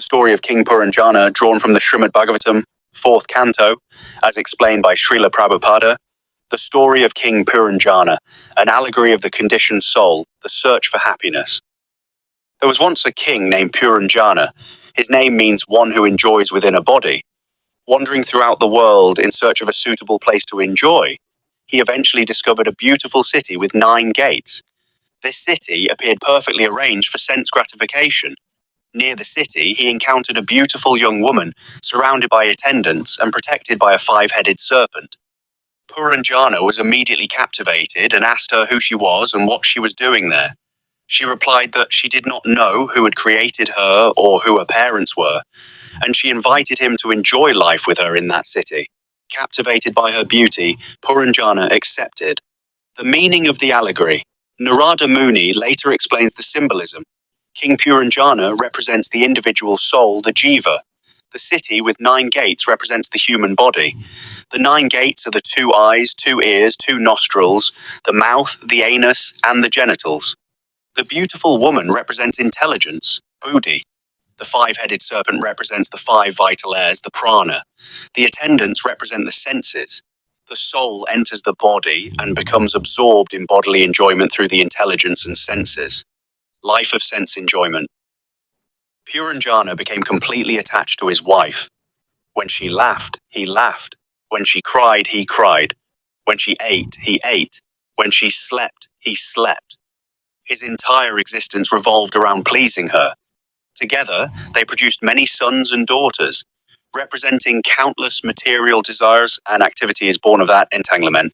the story of King Puranjana drawn from the Srimad Bhagavatam, 4th canto, as explained by Srila Prabhupada. The story of King Puranjana, an allegory of the conditioned soul, the search for happiness. There was once a king named Puranjana. His name means one who enjoys within a body. Wandering throughout the world in search of a suitable place to enjoy, he eventually discovered a beautiful city with 9 gates. This city appeared perfectly arranged for sense gratification. Near the city, he encountered a beautiful young woman, surrounded by attendants and protected by a 5-headed serpent. Puranjana was immediately captivated and asked her who she was and what she was doing there. She replied that she did not know who had created her or who her parents were, and she invited him to enjoy life with her in that city. Captivated by her beauty, Puranjana accepted. The meaning of the allegory. Narada Muni later explains the symbolism. King Puranjana represents the individual soul, the jiva. The city with 9 gates represents the human body. The 9 gates are the 2 eyes, 2 ears, 2 nostrils, the mouth, the anus, and the genitals. The beautiful woman represents intelligence, buddhi. The 5-headed serpent represents the 5 vital airs, the prana. The attendants represent the senses. The soul enters the body and becomes absorbed in bodily enjoyment through the intelligence and senses. Life of sense enjoyment. Puranjana became completely attached to his wife. When she laughed, he laughed. When she cried, he cried. When she ate, he ate. When she slept, he slept. His entire existence revolved around pleasing her. Together, they produced many sons and daughters, representing countless material desires, and activity is born of that entanglement.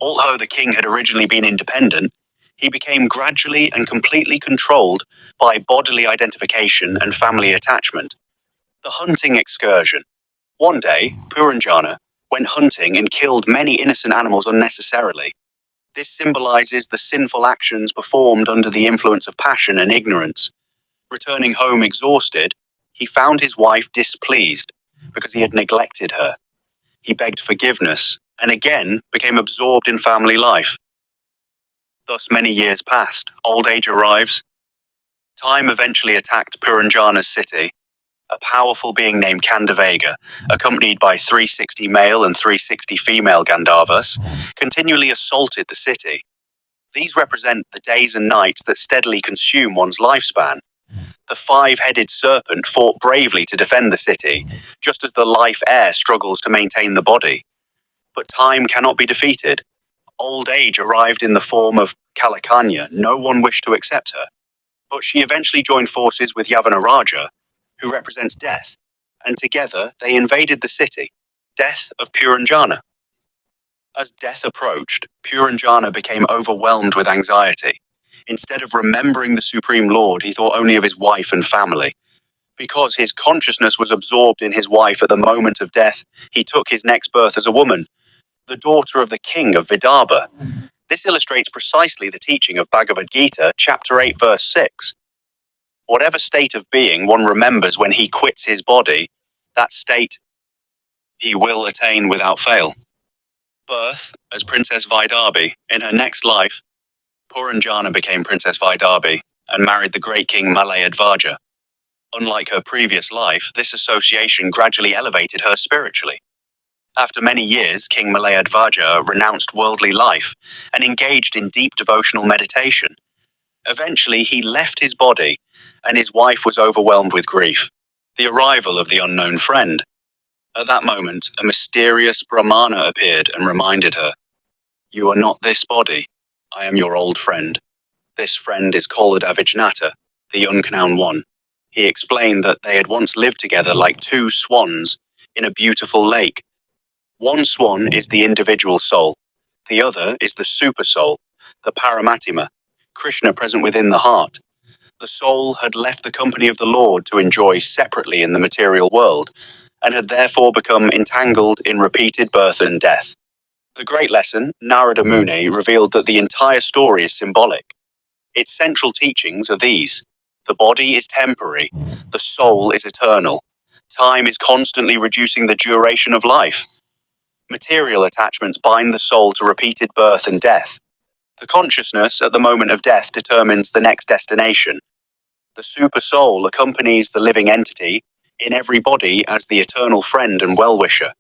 Although the king had originally been independent, he became gradually and completely controlled by bodily identification and family attachment. The hunting excursion. One day, Puranjana went hunting and killed many innocent animals unnecessarily. This symbolizes the sinful actions performed under the influence of passion and ignorance. Returning home exhausted, he found his wife displeased because he had neglected her. He begged forgiveness and again became absorbed in family life. Thus many years passed, old age arrives. Time eventually attacked Puranjana's city. A powerful being named Kandavega, accompanied by 360 male and 360 female Gandharvas, continually assaulted the city. These represent the days and nights that steadily consume one's lifespan. The 5-headed serpent fought bravely to defend the city, just as the life air struggles to maintain the body. But time cannot be defeated. Old age arrived in the form of Kalakanya. No one wished to accept her. But she eventually joined forces with Yavanaraja, who represents death, and together they invaded the city. Death of Puranjana. As death approached, Puranjana became overwhelmed with anxiety. Instead of remembering the Supreme Lord, he thought only of his wife and family. Because his consciousness was absorbed in his wife at the moment of death, he took his next birth as a woman, the daughter of the king of Vidarbha. This illustrates precisely the teaching of Bhagavad Gita, chapter 8, verse 6. Whatever state of being one remembers when he quits his body, that state he will attain without fail. Birth as Princess Vaidarbhi. In her next life, Puranjana became Princess Vaidarbhi and married the great king Malayadvaja. Unlike her previous life, this association gradually elevated her spiritually. After many years, King Malayadvaja renounced worldly life and engaged in deep devotional meditation. Eventually, he left his body, and his wife was overwhelmed with grief. The arrival of the unknown friend. At that moment, a mysterious Brahmana appeared and reminded her, "You are not this body. I am your old friend. This friend is called Avijnata, the unknown one." He explained that they had once lived together like 2 swans in a beautiful lake. One swan is the individual soul. The other is the super soul, the Paramatma, Krishna present within the heart. The soul had left the company of the Lord to enjoy separately in the material world, and had therefore become entangled in repeated birth and death. The great lesson, Narada Muni, revealed that the entire story is symbolic. Its central teachings are these. The body is temporary, the soul is eternal. Time is constantly reducing the duration of life. Material attachments bind the soul to repeated birth and death. The consciousness at the moment of death determines the next destination. The super soul accompanies the living entity in every body as the eternal friend and well-wisher.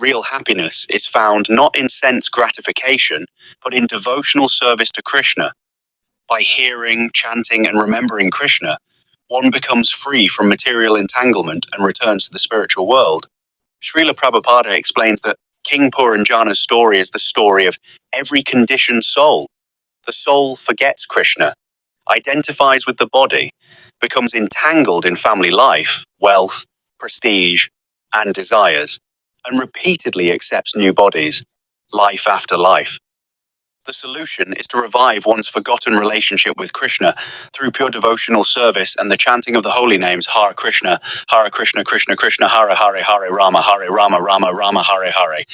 Real happiness is found not in sense gratification, but in devotional service to Krishna. By hearing, chanting, and remembering Krishna, one becomes free from material entanglement and returns to the spiritual world. Srila Prabhupada explains that King Puranjana's story is the story of every conditioned soul. The soul forgets Krishna, identifies with the body, becomes entangled in family life, wealth, prestige, and desires, and repeatedly accepts new bodies, life after life. The solution is to revive one's forgotten relationship with Krishna through pure devotional service and the chanting of the holy names Hare Krishna, Krishna Krishna, Hare Hare, Hare Rama, Rama Rama, Hare Hare.